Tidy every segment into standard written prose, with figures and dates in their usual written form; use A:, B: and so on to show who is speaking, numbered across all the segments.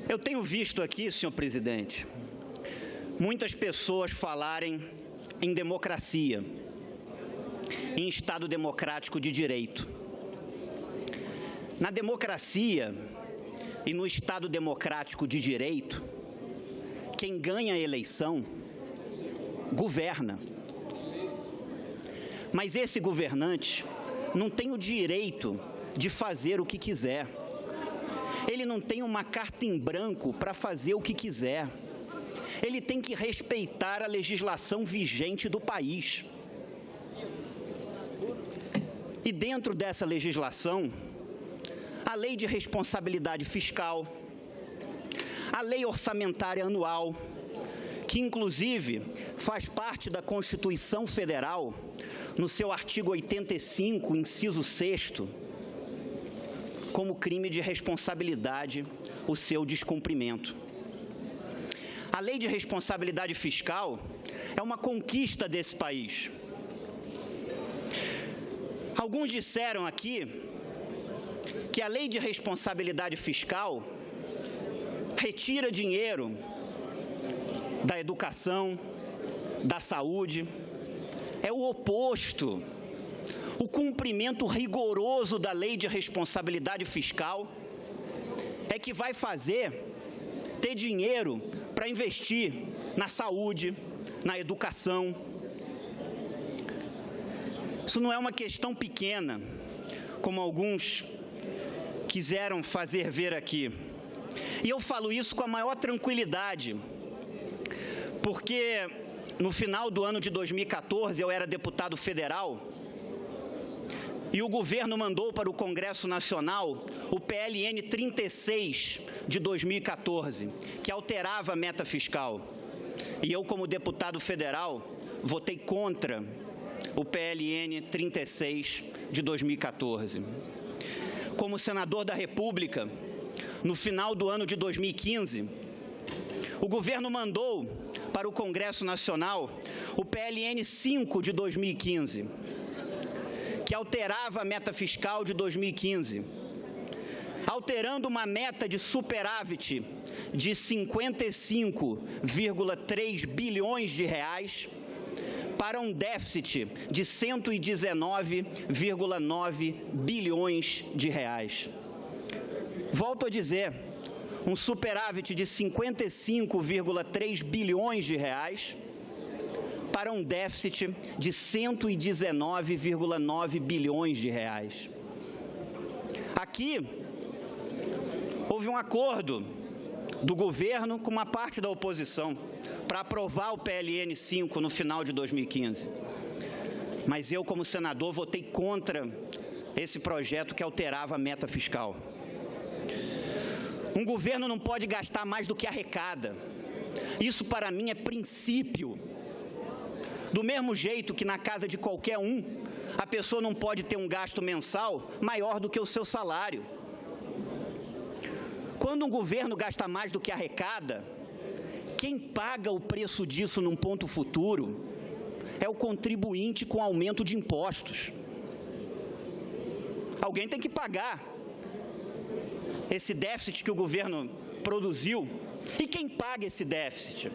A: Eu tenho visto aqui, senhor presidente, muitas pessoas falarem em democracia, em Estado democrático de direito. Na democracia e no Estado democrático de direito, quem ganha a eleição governa. Mas esse governante não tem o direito de fazer o que quiser. Ele não tem uma carta em branco para fazer o que quiser. Ele tem que respeitar a legislação vigente do país. E dentro dessa legislação, a Lei de Responsabilidade Fiscal, a Lei Orçamentária Anual, que inclusive faz parte da Constituição Federal, no seu artigo 85, inciso 6º, como crime de responsabilidade o seu descumprimento. A Lei de Responsabilidade Fiscal é uma conquista desse país. Alguns disseram aqui que a Lei de Responsabilidade Fiscal retira dinheiro da educação, da saúde. É o oposto. O cumprimento rigoroso da Lei de Responsabilidade Fiscal é que vai fazer ter dinheiro para investir na saúde, na educação. Isso não é uma questão pequena, como alguns quiseram fazer ver aqui. E eu falo isso com a maior tranquilidade, porque no final do ano de 2014 eu era deputado federal e o governo mandou para o Congresso Nacional o PLN 36 de 2014, que alterava a meta fiscal. E eu, como deputado federal, votei contra o PLN 36 de 2014. Como senador da República, no final do ano de 2015, o governo mandou para o Congresso Nacional o PLN 5 de 2015, que alterava a meta fiscal de 2015, alterando uma meta de superávit de 55,3 bilhões de reais para um déficit de 119,9 bilhões de reais. Volto a dizer, um superávit de 55,3 bilhões de reais para um déficit de 119,9 bilhões de reais. Aqui, houve um acordo do governo com uma parte da oposição para aprovar o PLN 5 no final de 2015. Mas eu, como senador, votei contra esse projeto que alterava a meta fiscal. Um governo não pode gastar mais do que arrecada. Isso, para mim, é princípio. Do mesmo jeito que na casa de qualquer um, a pessoa não pode ter um gasto mensal maior do que o seu salário. Quando um governo gasta mais do que arrecada, quem paga o preço disso num ponto futuro é o contribuinte com aumento de impostos. Alguém tem que pagar esse déficit que o governo produziu. E quem paga esse déficit?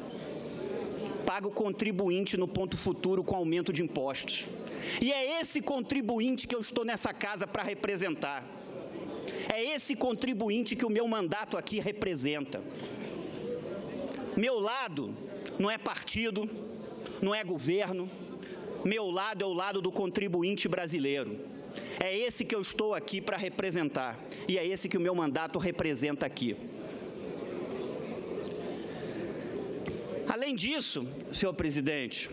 A: Paga o contribuinte no ponto futuro com aumento de impostos. E é esse contribuinte que eu estou nessa casa para representar. É esse contribuinte que o meu mandato aqui representa. Meu lado não é partido, não é governo. Meu lado é o lado do contribuinte brasileiro. É esse que eu estou aqui para representar. E é esse que o meu mandato representa aqui. Além disso, senhor presidente,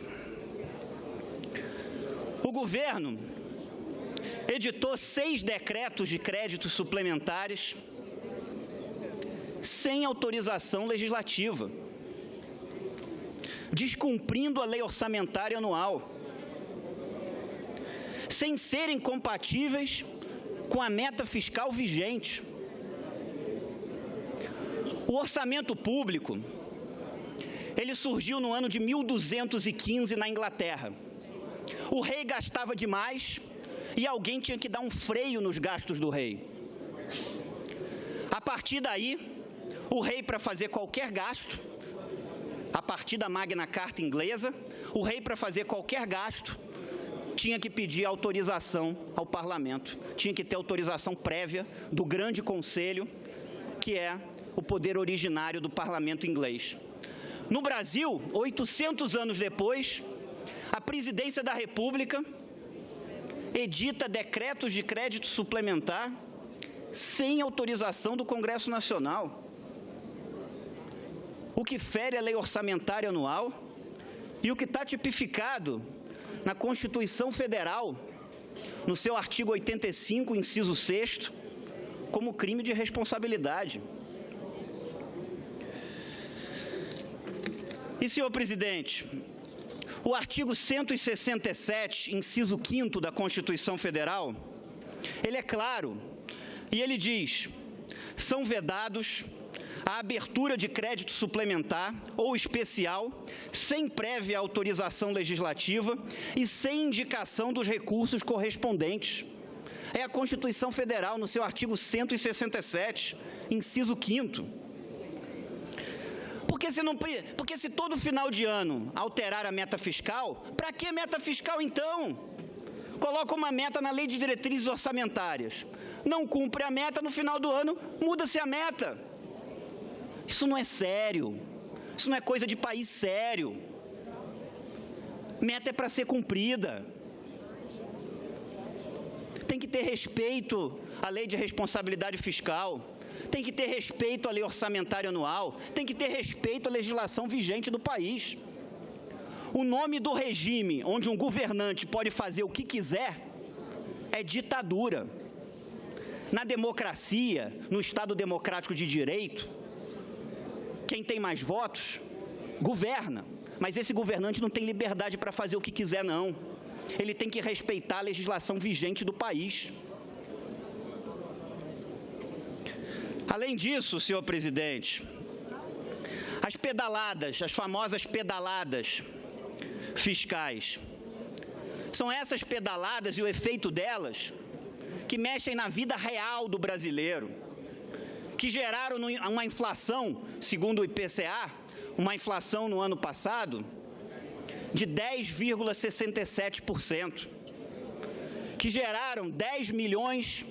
A: o governo editou 6 decretos de créditos suplementares sem autorização legislativa, descumprindo a lei orçamentária anual, sem serem compatíveis com a meta fiscal vigente. O orçamento público, ele surgiu no ano de 1215 na Inglaterra. O rei gastava demais e alguém tinha que dar um freio nos gastos do rei. A partir daí, o rei, para fazer qualquer gasto, a partir da Magna Carta inglesa, o rei, para fazer qualquer gasto, tinha que pedir autorização ao parlamento, tinha que ter autorização prévia do Grande Conselho, que é o poder originário do parlamento inglês. No Brasil, 800 anos depois, a presidência da República edita decretos de crédito suplementar sem autorização do Congresso Nacional, o que fere a lei orçamentária anual e o que está tipificado na Constituição Federal, no seu artigo 85, inciso 6º, como crime de responsabilidade. E, senhor presidente, o artigo 167, inciso 5º da Constituição Federal, ele é claro e ele diz: são vedados a abertura de crédito suplementar ou especial sem prévia autorização legislativa e sem indicação dos recursos correspondentes. É a Constituição Federal, no seu artigo 167, inciso 5º. Porque se todo final de ano alterar a meta fiscal, para que meta fiscal então? Coloca uma meta na Lei de Diretrizes Orçamentárias. Não cumpre a meta, no final do ano, muda-se a meta. Isso não é sério. Isso não é coisa de país sério. Meta é para ser cumprida. Tem que ter respeito à Lei de Responsabilidade Fiscal. Tem que ter respeito à lei orçamentária anual, tem que ter respeito à legislação vigente do país. O nome do regime onde um governante pode fazer o que quiser é ditadura. Na democracia, no Estado democrático de direito, quem tem mais votos governa, mas esse governante não tem liberdade para fazer o que quiser, não. Ele tem que respeitar a legislação vigente do país. Além disso, senhor presidente, as pedaladas, as famosas pedaladas fiscais, são essas pedaladas e o efeito delas que mexem na vida real do brasileiro, que geraram uma inflação, segundo o IPCA, uma inflação no ano passado de 10,67%, que geraram 10 milhões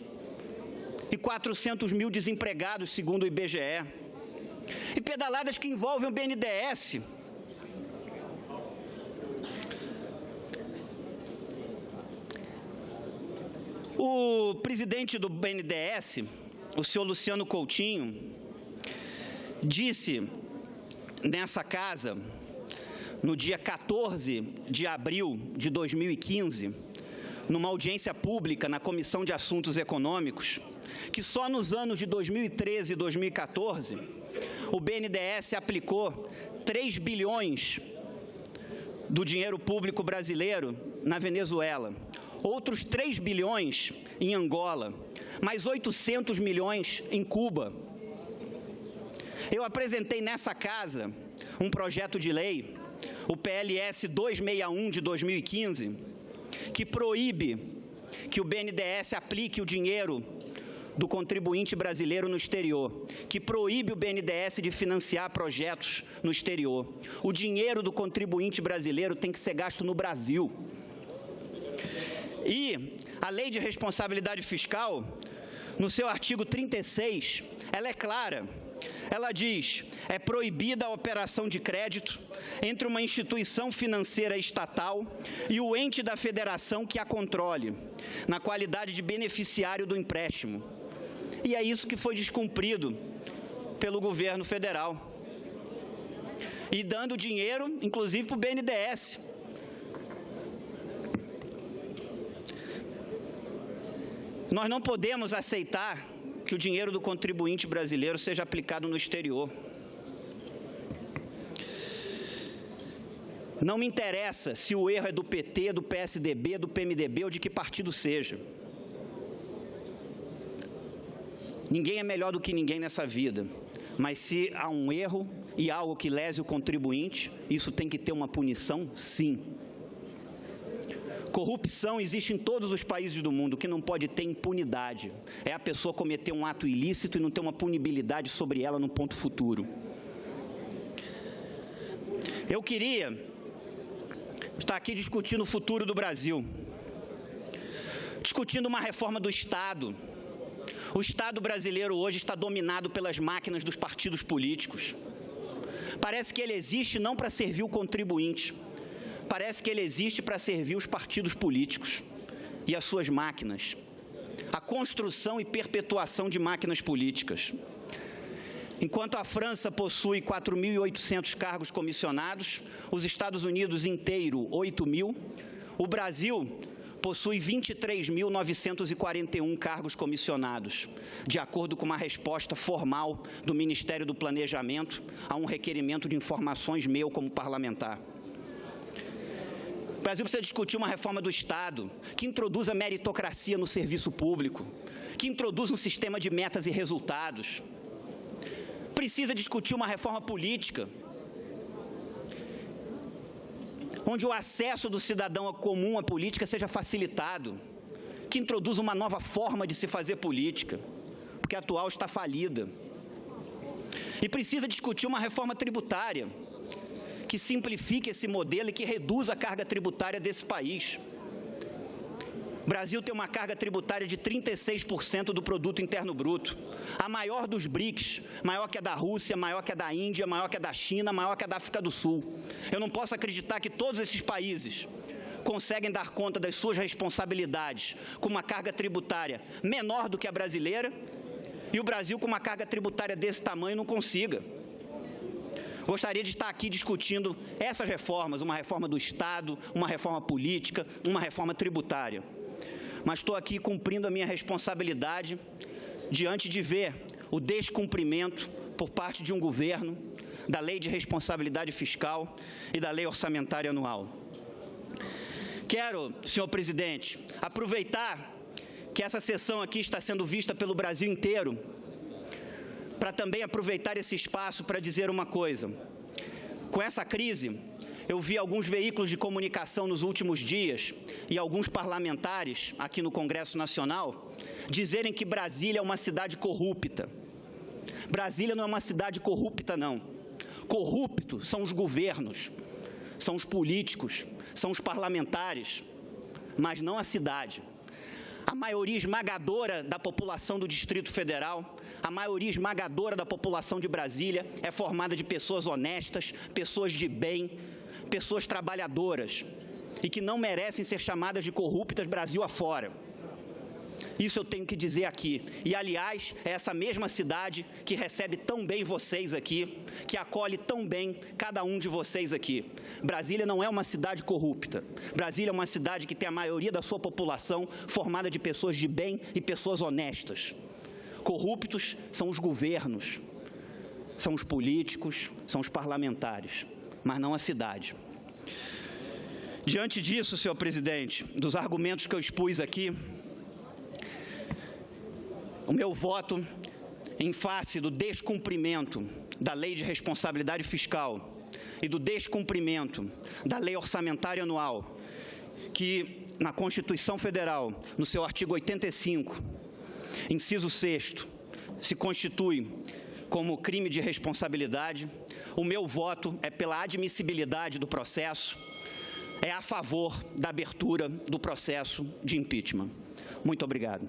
A: e 400 mil desempregados, segundo o IBGE. E pedaladas que envolvem o BNDES. O presidente do BNDES, o senhor Luciano Coutinho, disse nessa casa, no dia 14 de abril de 2015, numa audiência pública na Comissão de Assuntos Econômicos, que só nos anos de 2013 e 2014, o BNDES aplicou 3 bilhões do dinheiro público brasileiro na Venezuela, outros 3 bilhões em Angola, mais 800 milhões em Cuba. Eu apresentei nessa casa um projeto de lei, o PLS 261 de 2015, que proíbe que o BNDES aplique o dinheiro do contribuinte brasileiro no exterior, que proíbe o BNDES de financiar projetos no exterior. O dinheiro do contribuinte brasileiro tem que ser gasto no Brasil. E a Lei de Responsabilidade Fiscal, no seu artigo 36, ela é clara. Ela diz: é proibida a operação de crédito entre uma instituição financeira estatal e o ente da federação que a controle, na qualidade de beneficiário do empréstimo. E é isso que foi descumprido pelo governo federal. E dando dinheiro, inclusive, para o BNDES. Nós não podemos aceitar que o dinheiro do contribuinte brasileiro seja aplicado no exterior. Não me interessa se o erro é do PT, do PSDB, do PMDB ou de que partido seja. Ninguém é melhor do que ninguém nessa vida, mas se há um erro e algo que lese o contribuinte, isso tem que ter uma punição, sim. Corrupção existe em todos os países do mundo. O que não pode ter impunidade é a pessoa cometer um ato ilícito e não ter uma punibilidade sobre ela no ponto futuro. Eu queria estar aqui discutindo o futuro do Brasil, discutindo uma reforma do Estado. O Estado brasileiro hoje está dominado pelas máquinas dos partidos políticos. Parece que ele existe não para servir o contribuinte, parece que ele existe para servir os partidos políticos e as suas máquinas. A construção e perpetuação de máquinas políticas. Enquanto a França possui 4.800 cargos comissionados, os Estados Unidos inteiro 8.000, o Brasil possui 23.941 cargos comissionados, de acordo com uma resposta formal do Ministério do Planejamento a um requerimento de informações meu como parlamentar. O Brasil precisa discutir uma reforma do Estado que introduza meritocracia no serviço público, que introduza um sistema de metas e resultados. Precisa discutir uma reforma política, onde o acesso do cidadão comum à política seja facilitado, que introduza uma nova forma de se fazer política, porque a atual está falida. E precisa discutir uma reforma tributária, que simplifique esse modelo e que reduza a carga tributária desse país. O Brasil tem uma carga tributária de 36% do produto interno bruto, a maior dos BRICS, maior que a da Rússia, maior que a da Índia, maior que a da China, maior que a da África do Sul. Eu não posso acreditar que todos esses países conseguem dar conta das suas responsabilidades com uma carga tributária menor do que a brasileira e o Brasil com uma carga tributária desse tamanho não consiga. Gostaria de estar aqui discutindo essas reformas, uma reforma do Estado, uma reforma política, uma reforma tributária. Mas estou aqui cumprindo a minha responsabilidade diante de ver o descumprimento por parte de um governo da Lei de Responsabilidade Fiscal e da Lei Orçamentária Anual. Quero, senhor presidente, aproveitar que essa sessão aqui está sendo vista pelo Brasil inteiro para também aproveitar esse espaço para dizer uma coisa. Com essa crise, eu vi alguns veículos de comunicação nos últimos dias e alguns parlamentares aqui no Congresso Nacional dizerem que Brasília é uma cidade corrupta. Brasília não é uma cidade corrupta, não. Corruptos são os governos, são os políticos, são os parlamentares, mas não a cidade. A maioria esmagadora da população do Distrito Federal, a maioria esmagadora da população de Brasília é formada de pessoas honestas, pessoas de bem, pessoas trabalhadoras e que não merecem ser chamadas de corruptas Brasil afora. Isso eu tenho que dizer aqui. E, aliás, é essa mesma cidade que recebe tão bem vocês aqui, que acolhe tão bem cada um de vocês aqui. Brasília não é uma cidade corrupta. Brasília é uma cidade que tem a maioria da sua população formada de pessoas de bem e pessoas honestas. Corruptos são os governos, são os políticos, são os parlamentares, mas não a cidade. Diante disso, senhor presidente, dos argumentos que eu expus aqui, o meu voto em face do descumprimento da Lei de Responsabilidade Fiscal e do descumprimento da Lei Orçamentária Anual, que na Constituição Federal, no seu artigo 85, inciso 6º, se constitui como crime de responsabilidade, o meu voto é pela admissibilidade do processo, é a favor da abertura do processo de impeachment. Muito obrigado.